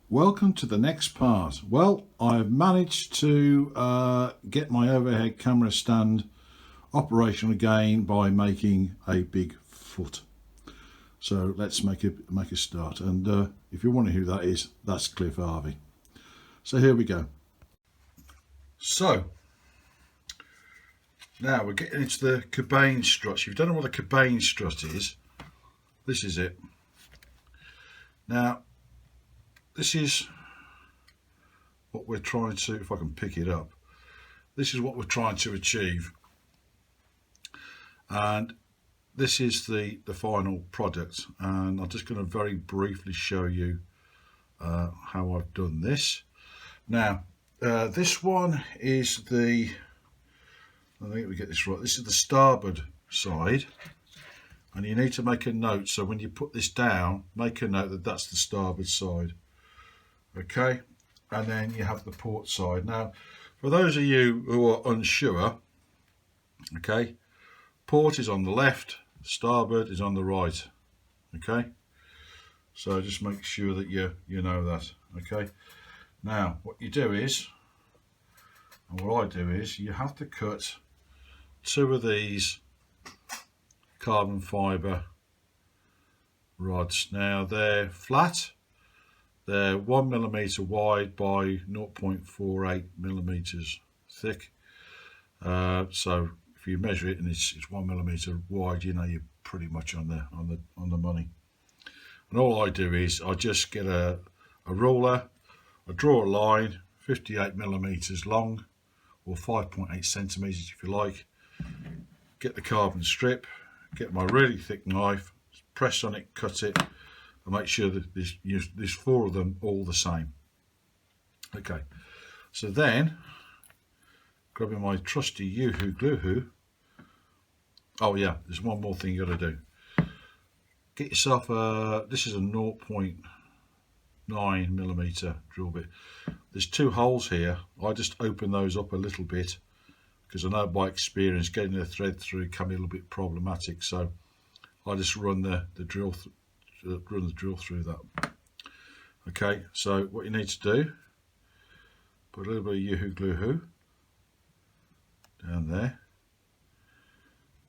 welcome to the next part. Well, I've managed to get my overhead camera stand operational again by making a big foot. So let's make a start, and if you wonder who that is, that's Cliff Harvey. So here we go. So now we're getting into the Cabane struts. If you don't know what a Cabane strut is, this is it. Now this is what we're trying to, if I can pick it up, this is what we're trying to achieve, and this is the final product, and I'm just going to very briefly show you how I've done this. Now this one is the, I think we get this right, this is the starboard side, and you need to make a note, so when you put this down, make a note that that's the starboard side. Okay, and then you have the port side. Now for those of you who are unsure, okay, port is on the left, starboard is on the right. Okay, so just make sure that you know that. Okay, now what you do is, and what I do is, you have to cut two of these carbon fibre rods. Now they're flat, they're 1mm wide by 0.48 millimeters thick. So if you measure it and it's 1mm wide, you know you're pretty much on the money. And all I do is I just get a ruler, I draw a line 58mm long, or 5.8 centimeters if you like. Get the carbon strip, get my really thick knife, press on it, cut it, and make sure that there's four of them all the same. Okay, so then grabbing my trusty Yoo-hoo glue. Oh yeah, there's one more thing you got to do. Get yourself this is a 0.9mm drill bit. There's two holes here. I just open those up a little bit because I know by experience getting the thread through can be a little bit problematic. So I just run the drill through that. Okay, so what you need to do, put a little bit of Yoo-hoo glue down there.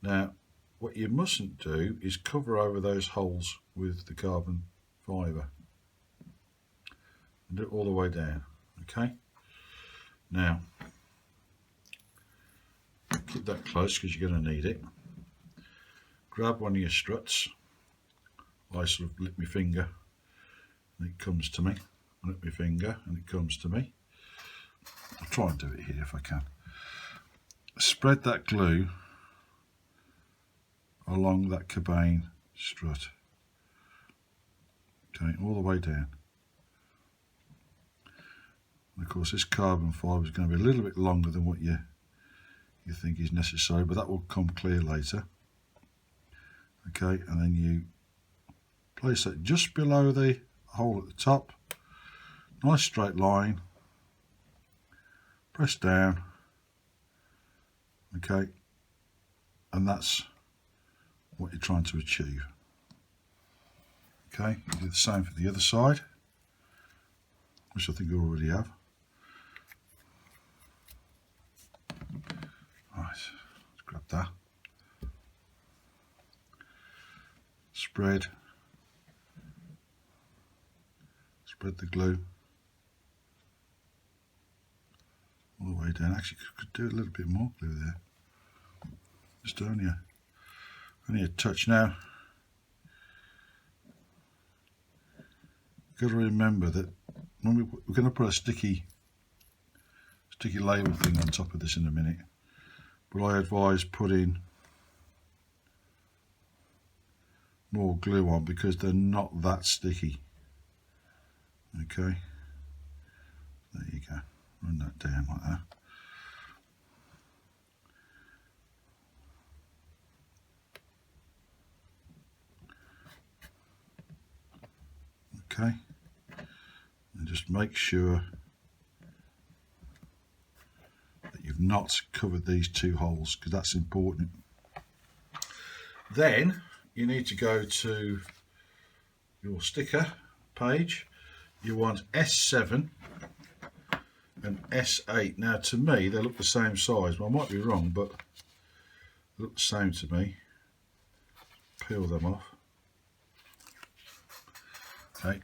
Now what you mustn't do is cover over those holes with the carbon fibre, and do it all the way down. Okay, now keep that close because you're going to need it. Grab one of your struts. I sort of lick my finger and it comes to me. I lick my finger and it comes to me. I'll try and do it here if I can. Spread that glue along that Cabane strut. Okay, all the way down. And of course this carbon fibre is going to be a little bit longer than what you think is necessary, but that will come clear later. Okay, and then you place that just below the hole at the top, nice straight line, press down, okay, and that's what you're trying to achieve. Okay, you do the same for the other side, which I think you already have. Right, let's grab that. Spread the glue all the way down. Actually, could do a little bit more glue there. Just only a touch. Now, you've got to remember that when we're going to put a sticky label thing on top of this in a minute, but I advise putting more glue on because they're not that sticky. Okay, there you go, run that down like that. Okay, and just make sure that you've not covered these two holes because that's important. Then you need to go to your sticker page. you want S7 and S8. Now to me they look the same size, well, I might be wrong, but they look the same to me. Peel them off. Okay,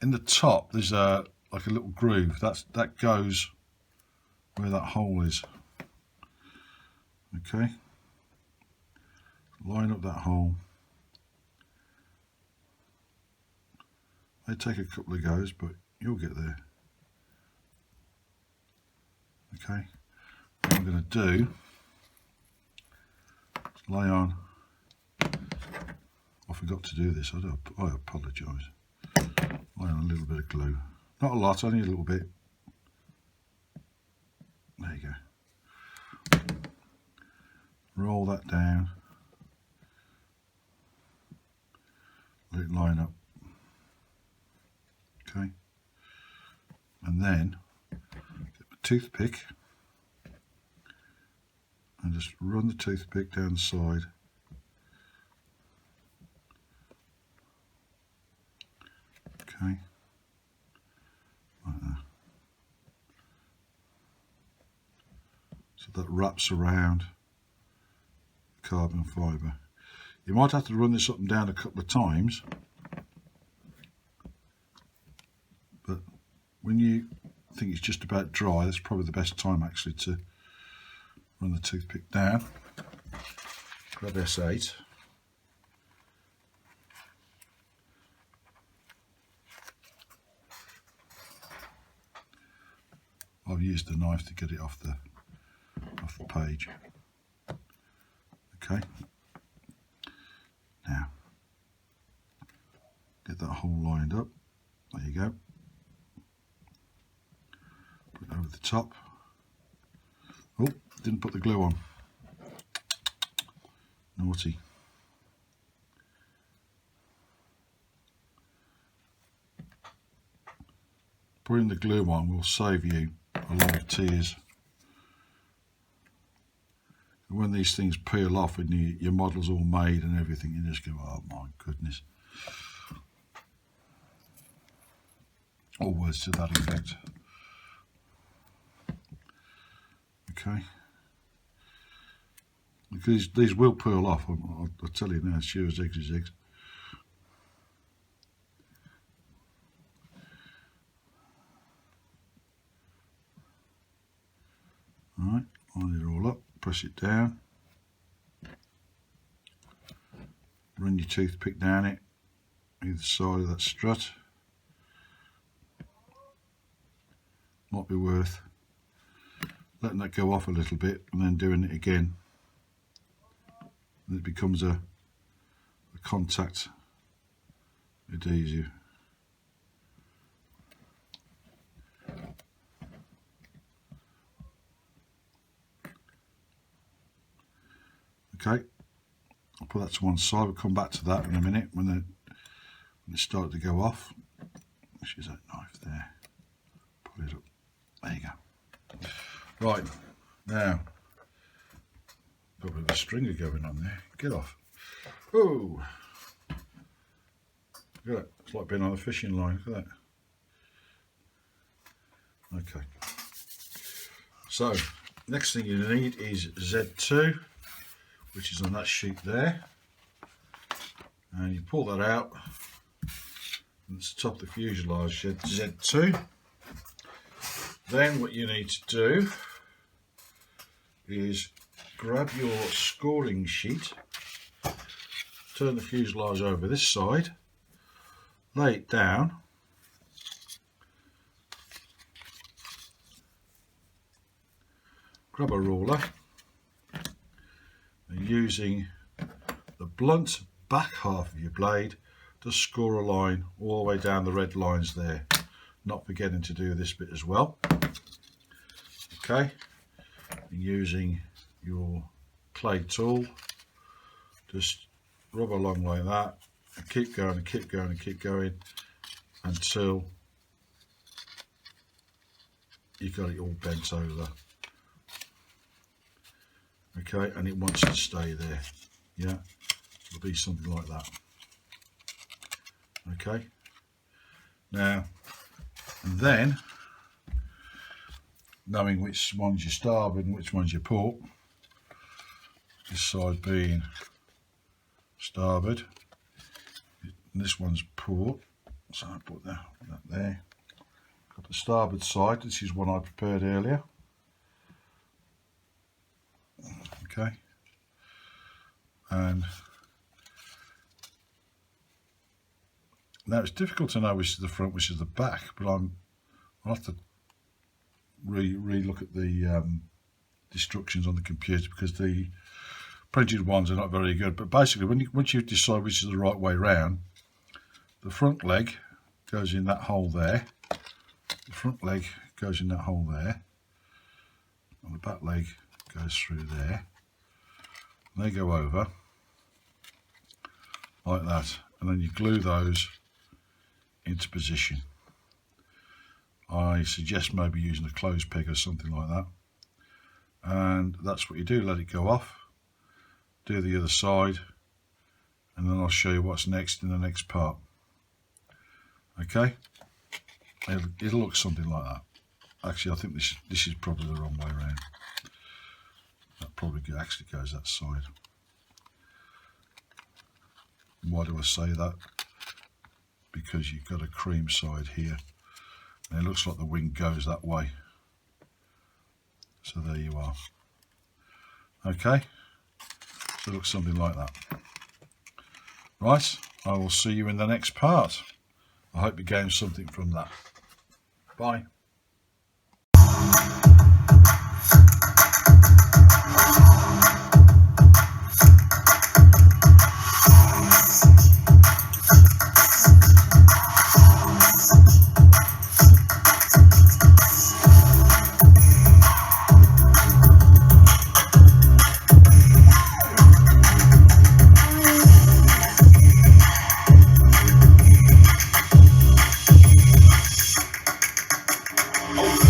in the top there's like a little groove that goes where that hole is. Okay, line up that hole. They take a couple of goes, but you'll get there. Okay, what I'm going to do is lay on. I forgot to do this. I apologise. Lay on a little bit of glue, not a lot, only a little bit. There you go. Roll that down. Let it line up. Okay, and then get the toothpick and just run the toothpick down the side. Okay, like that. So that wraps around the carbon fibre. You might have to run this up and down a couple of times, but when you think it's just about dry, that's probably the best time actually to run the toothpick down. Grab S8. I've used a knife to get it off the page. Okay. Now, get that hole lined up. There you go. Put it over the top. Oh, didn't put the glue on. Naughty. Putting the glue on will save you a lot of tears. When these things peel off and your model's all made and everything, you just go, oh my goodness. Or words to that effect. Okay. Because these will peel off, I'll tell you now, sure as eggs is eggs. Alright, line it all up, press it down. Run your toothpick down it, either side of that strut. Might be worth letting that go off a little bit and then doing it again. And it becomes a contact adhesive. Okay, I'll put that to one side. We'll come back to that in a minute when it started to go off. Let's use that knife there. Pull it up. There you go. Right, now, got a bit of a stringer going on there. Get off. Oh, look at that. It's like being on a fishing line. Look at that. Okay. So, next thing you need is Z2, which is on that sheet there. And you pull that out. And it's the top of the fuselage Z2. Then what you need to do is grab your scoring sheet, turn the fuselage over this side, lay it down, grab a ruler, and using the blunt back half of your blade to score a line all the way down the red lines there, not forgetting to do this bit as well. Okay, and using your clay tool, just rub along like that and keep going and keep going and keep going until you've got it all bent over. Okay, and it wants to stay there. Yeah, it'll be something like that. Okay, Now, and then, knowing which one's your starboard and which one's your port, this side being starboard, and this one's port, so I put that there. Got the starboard side, this is one I prepared earlier. Okay, and now it's difficult to know which is the front, which is the back, but I'll have to re-look at the instructions on the computer, because the printed ones are not very good. But basically, once you decide which is the right way round, the front leg goes in that hole there, the front leg goes in that hole there, and the back leg goes through there, and they go over like that, and then you glue those into position. I suggest maybe using a clothes peg or something like that, and that's what you do. Let it go off, do the other side, and then I'll show you what's next in the next part. Okay, it'll look something like that. Actually, I think this is probably the wrong way around. That probably actually goes that side. Why do I say that? Because you've got a cream side here, and it looks like the wing goes that way. So there you are. Okay, so it looks something like that. Right, I will see you in the next part. I hope you gained something from that. Bye. Oh.